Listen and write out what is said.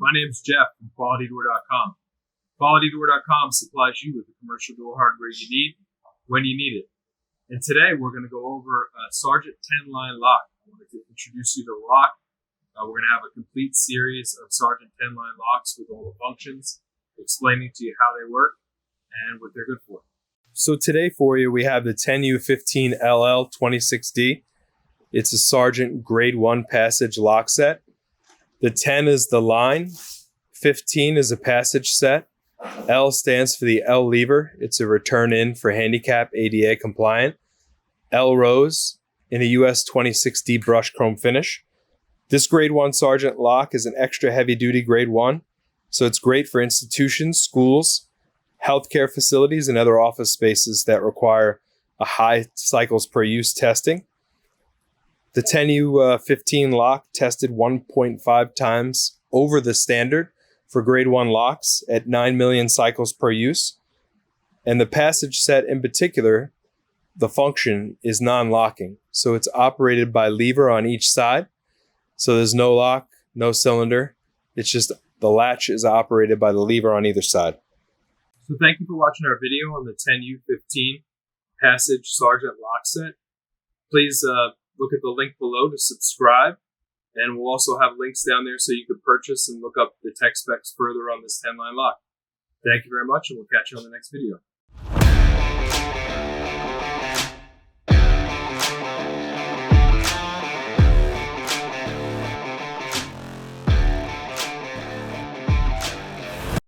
My name's Jeff from QualityDoor.com. QualityDoor.com supplies you with the commercial door hardware you need when you need it. And today we're going to go over a Sargent 10 line lock. I wanted to introduce you to the lock. We're going to have a complete series of Sargent 10 line locks with all the functions, explaining to you how they work and what they're good for. So today for you, we have the 10U15 LL26D. It's a Sargent grade 1 passage lock set. The 10 is the line, 15 is a passage set. L stands for the L lever. It's a return in for handicap ADA compliant. L rose in a US 26D brush chrome finish. This grade 1 Sargent lock is an extra heavy duty grade 1. So it's great for institutions, schools, healthcare facilities, and other office spaces that require a high cycles per use testing. The 10U15 lock tested 1.5 times over the standard for grade 1 locks at 9 million cycles per use. And the passage set in particular, the function is non-locking. So it's operated by lever on each side. So there's no lock, no cylinder. It's just the latch is operated by the lever on either side. So thank you for watching our video on the 10U15 passage Sargent lock set. Please look at the link below to subscribe. And we'll also have links down there so you can purchase and look up the tech specs further on this 10 line lock. Thank you very much, and we'll catch you on the next video.